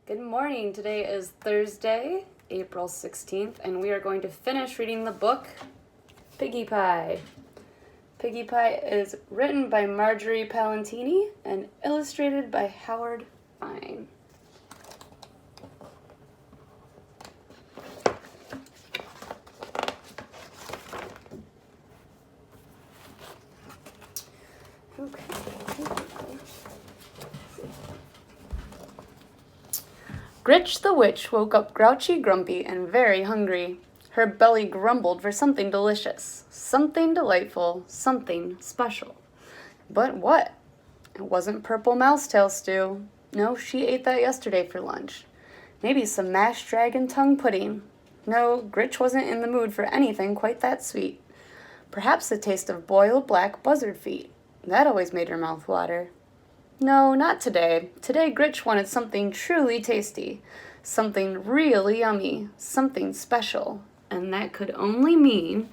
Good morning. Today is Thursday, April 16th, and we are going to finish reading the book Piggie Pie. Piggie Pie is written by Marjorie Palantini and illustrated by Howard Fine. Okay. Gritch the witch woke up grouchy, grumpy, and very hungry. Her belly grumbled for something delicious, something delightful, something special. But what? It wasn't purple mousetail stew. No, she ate that yesterday for lunch. Maybe some mashed dragon tongue pudding. No, Gritch wasn't in the mood for anything quite that sweet. Perhaps the taste of boiled black buzzard feet. That always made her mouth water. No, not today. Today Gritch wanted something truly tasty, something really yummy, something special. And that could only mean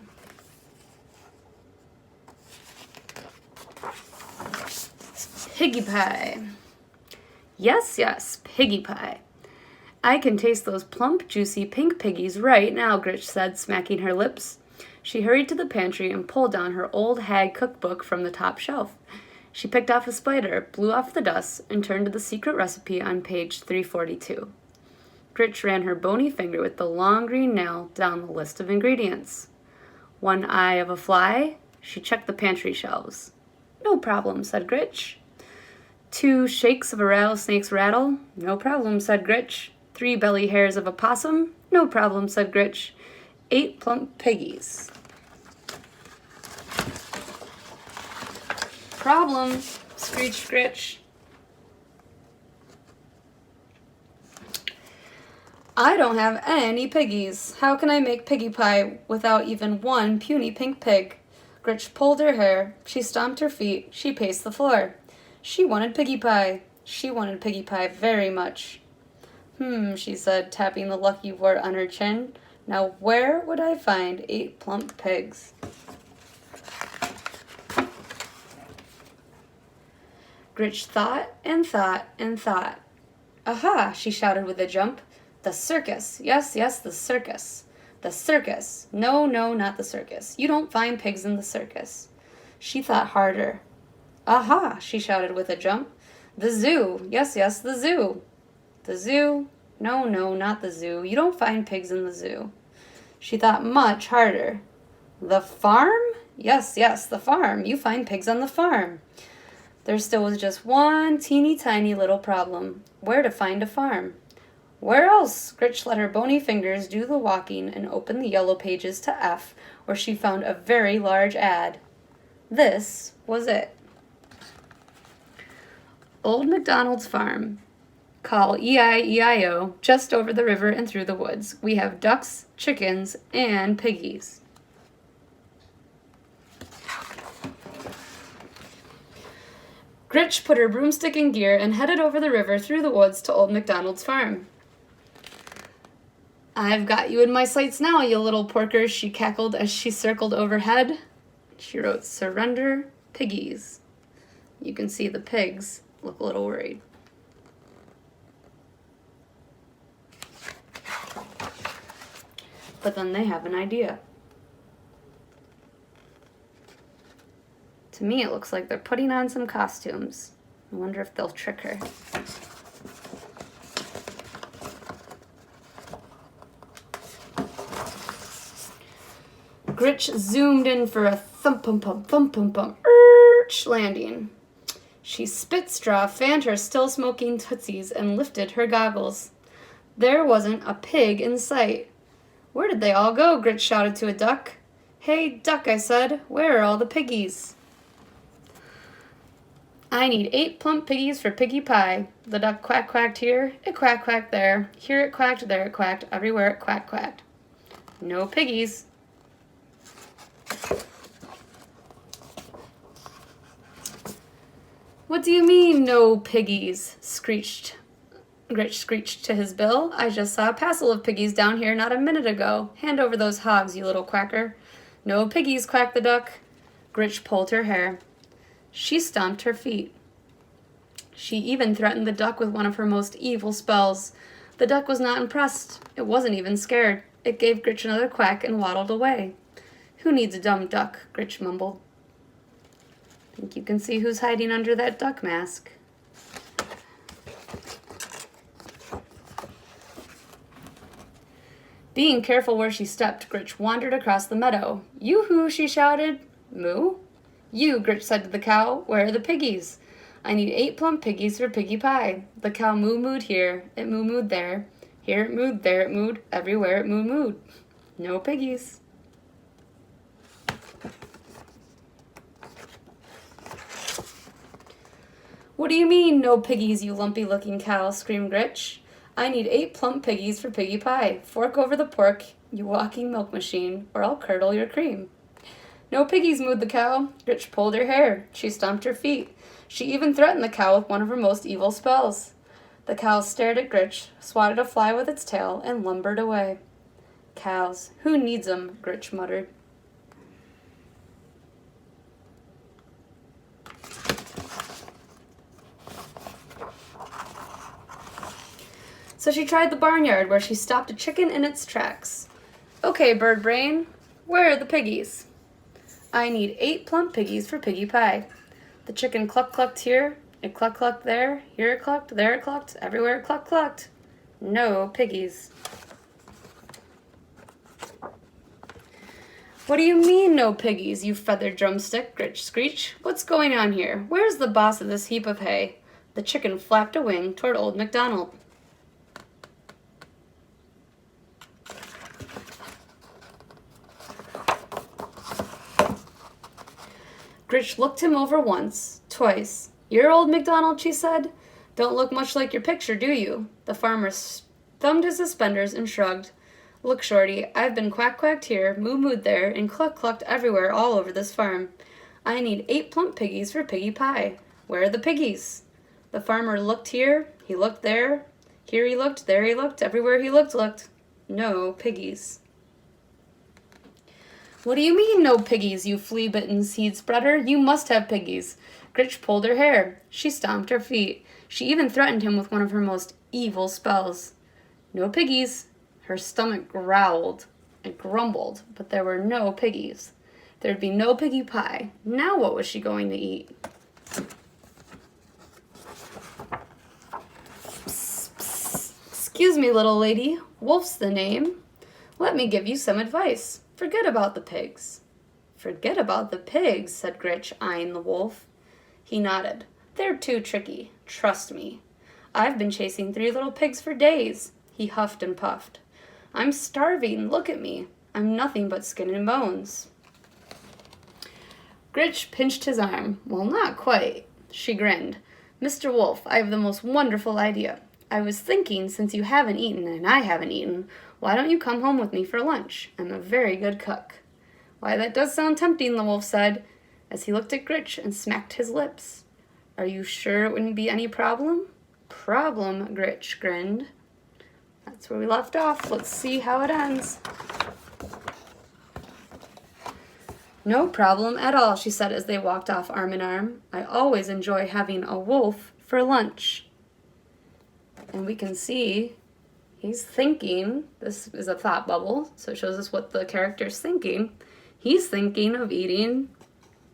Piggie Pie. Yes, Piggie Pie. I can taste those plump, juicy pink piggies right now, Gritch said, smacking her lips. She hurried to the pantry and pulled down her old hag cookbook from the top shelf. She picked off a spider, blew off the dust, and turned to the secret recipe on page 342. Gritch ran her bony finger with the long green nail down the list of ingredients. 1 eye of a fly. She checked the pantry shelves. No problem, said Gritch. 2 shakes of a rattlesnake's rattle. No problem, said Gritch. 3 belly hairs of a possum. No problem, said Gritch. 8 plump piggies. Problem, screeched Gritch. I don't have any piggies. How can I make piggie pie without even one puny pink pig? Gritch pulled her hair. She stomped her feet. She paced the floor. She wanted piggie pie. She wanted piggie pie very much. She said, tapping the lucky wart on her chin. Now where would I find 8 plump pigs? Gritch thought and thought and thought. Aha, she shouted with a jump. The circus. Yes, the circus. The circus. No, not the circus. You don't find pigs in the circus. She thought harder. Aha, she shouted with a jump. The zoo. Yes, the zoo. The zoo. No, not the zoo. You don't find pigs in the zoo. She thought much harder. The farm? Yes, the farm. You find pigs on the farm. There still was just one teeny tiny little problem. Where to find a farm? Where else? Gritch let her bony fingers do the walking and opened the yellow pages to F, where she found a very large ad. This was it. Old MacDonald's farm. Call E-I-E-I-O, just over the river and through the woods. We have ducks, chickens, and piggies. Gritch put her broomstick in gear and headed over the river through the woods to Old MacDonald's farm. I've got you in my sights now, you little porkers, she cackled as she circled overhead. She wrote, Surrender, piggies. You can see the pigs look a little worried. But then they have an idea. To me, it looks like they're putting on some costumes. I wonder if they'll trick her. Gritch zoomed in for a thump-pum-pum, landing. She spit straw, fanned her still-smoking tootsies, and lifted her goggles. There wasn't a pig in sight. Where did they all go? Gritch shouted to a duck. Hey, duck, I said, where are all the piggies? I need 8 plump piggies for Piggie Pie. The duck quacked here, it quacked there. Here it quacked, there it quacked, everywhere it quacked. No piggies. What do you mean, no piggies? Gritch screeched to his bill. I just saw a passel of piggies down here not a minute ago. Hand over those hogs, you little quacker. No piggies, quacked the duck. Gritch pulled her hair. She stomped her feet. She even threatened the duck with one of her most evil spells. The duck was not impressed. It wasn't even scared. It gave Gritch another quack and waddled away. Who needs a dumb duck? Gritch mumbled. I think you can see who's hiding under that duck mask. Being careful where she stepped, Gritch wandered across the meadow. Yoo-hoo, she shouted. Moo? You, Gritch said to the cow, where are the piggies? I need 8 plump piggies for Piggie Pie. The cow moo-mooed here, it moo-mooed there. Here it mooed, there it mooed, everywhere it moo-mooed. No piggies. What do you mean, no piggies, you lumpy-looking cow? Screamed Gritch. I need 8 plump piggies for Piggie Pie. Fork over the pork, you walking milk machine, or I'll curdle your cream. No piggies, mooed the cow. Gritch pulled her hair. She stomped her feet. She even threatened the cow with one of her most evil spells. The cow stared at Gritch, swatted a fly with its tail, and lumbered away. Cows, who needs 'em? Gritch muttered. So she tried the barnyard, where she stopped a chicken in its tracks. Okay, bird brain, where are the piggies? I need 8 plump piggies for Piggie Pie. The chicken cluck-clucked here, it cluck-clucked there, here it clucked, there it clucked, everywhere it cluck-clucked. No piggies. What do you mean, no piggies, you feathered drumstick? Gritch screeched. What's going on here? Where's the boss of this heap of hay? The chicken flapped a wing toward Old MacDonald. Gritch looked him over once, twice. You're Old MacDonald, she said. Don't look much like your picture, do you? The farmer thumbed his suspenders and shrugged. Look, Shorty, I've been quack-quacked here, moo-mooed there, and cluck-clucked everywhere all over this farm. I need 8 plump piggies for Piggie Pie. Where are the piggies? The farmer looked here, he looked there. Here he looked, there he looked, everywhere he looked. No piggies. What do you mean, no piggies, you flea-bitten seed spreader? You must have piggies. Gritch pulled her hair. She stomped her feet. She even threatened him with one of her most evil spells. No piggies. Her stomach growled and grumbled, but there were no piggies. There'd be no Piggie Pie. Now what was she going to eat? Psst, psst. Excuse me, little lady. Wolf's the name. Let me give you some advice. Forget about the pigs. Forget about the pigs, said Gritch, eyeing the wolf. He nodded. They're too tricky. Trust me. I've been chasing 3 little pigs for days. He huffed and puffed. I'm starving. Look at me. I'm nothing but skin and bones. Gritch pinched his arm. Well, not quite. She grinned. Mr. Wolf, I have the most wonderful idea. I was thinking, since you haven't eaten and I haven't eaten, why don't you come home with me for lunch? I'm a very good cook. Why, that does sound tempting, the wolf said, as he looked at Gritch and smacked his lips. Are you sure it wouldn't be any problem? Problem, Gritch grinned. That's where we left off. Let's see how it ends. No problem at all, she said as they walked off arm in arm. I always enjoy having a wolf for lunch. And we can see he's thinking, this is a thought bubble, so it shows us what the character's thinking. He's thinking of eating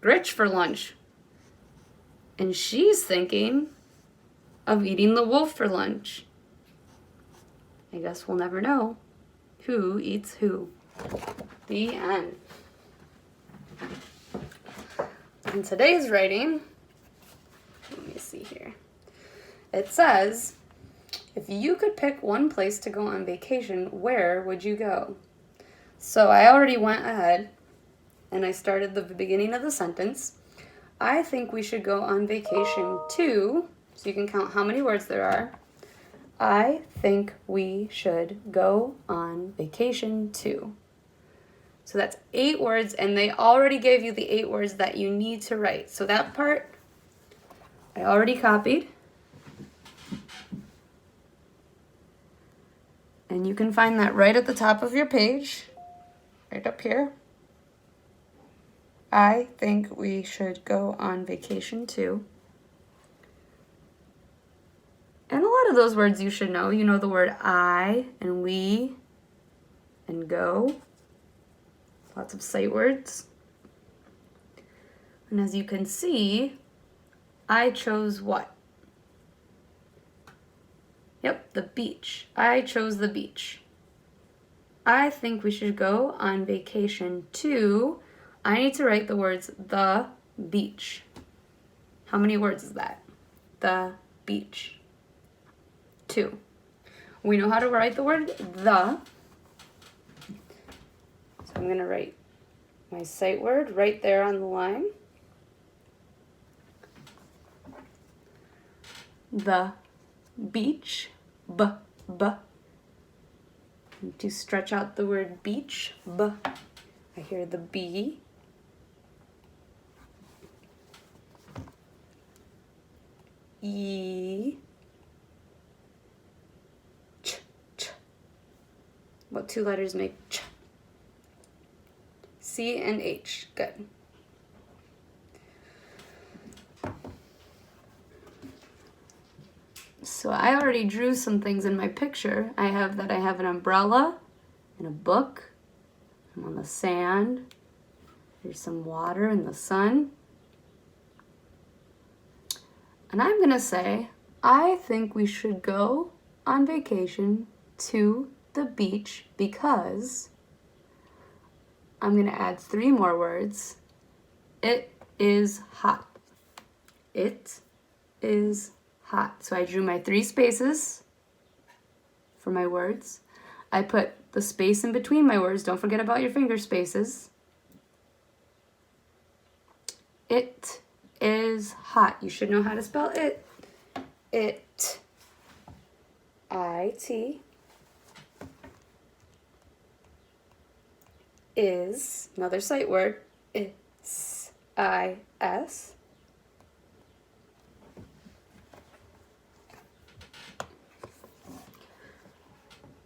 Gritch for lunch. And she's thinking of eating the wolf for lunch. I guess we'll never know who eats who. The end. In today's writing, let me see here. It says, if you could pick one place to go on vacation, where would you go? So I already went ahead and I started the beginning of the sentence. I think we should go on vacation to, so you can count how many words there are. I think we should go on vacation to. So that's 8 words, and they already gave you the 8 words that you need to write. So that part I already copied. And you can find that right at the top of your page, right up here. I think we should go on vacation to. of those words you should know. You know the word I and we and go. Lots of sight words. And as you can see, I chose what? Yep, the beach. I chose the beach. I think we should go on vacation to, I need to write the words the beach. How many words is that? The beach. 2. We know how to write the word the. So I'm going to write my sight word right there on the line. The beach. B. To stretch out the word beach. B. I hear the B. E. Ch. What 2 letters make ch? C and H. Good. So I already drew some things in my picture. I have an umbrella and a book. I'm on the sand. There's some water in the sun. And I'm going to say, I think we should go on vacation to the beach because I'm going to add 3 more words. It is hot. It is hot. So I drew my 3 spaces for my words. I put the space in between my words. Don't forget about your finger spaces. It is hot. You should know how to spell it. It. I-T. Is. Another sight word. Is. I-S.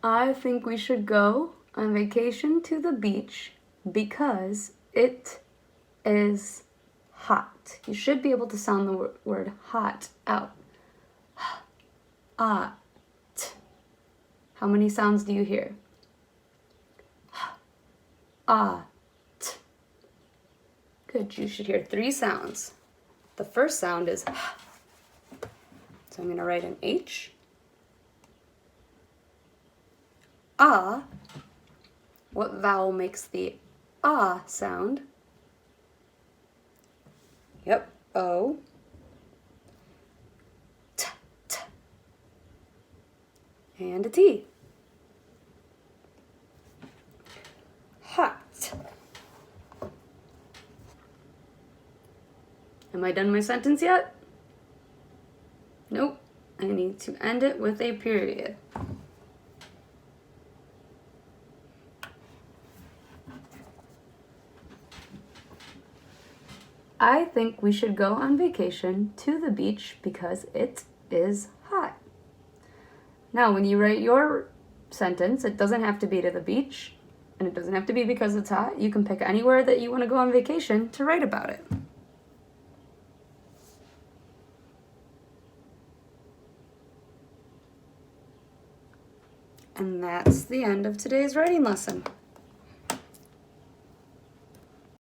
I think we should go on vacation to the beach because it is hot. You should be able to sound the word hot out. Hot. How many sounds do you hear? Hot. Good. You should hear 3 sounds. The first sound is so I'm going to write an H. Ah. What vowel makes the ah sound? Yep, O. T, t. And a T. Hot. Am I done my sentence yet? Nope. I need to end it with a period. I think we should go on vacation to the beach because it is hot. Now, when you write your sentence, it doesn't have to be to the beach, and it doesn't have to be because it's hot. You can pick anywhere that you want to go on vacation to write about it. And that's the end of today's writing lesson.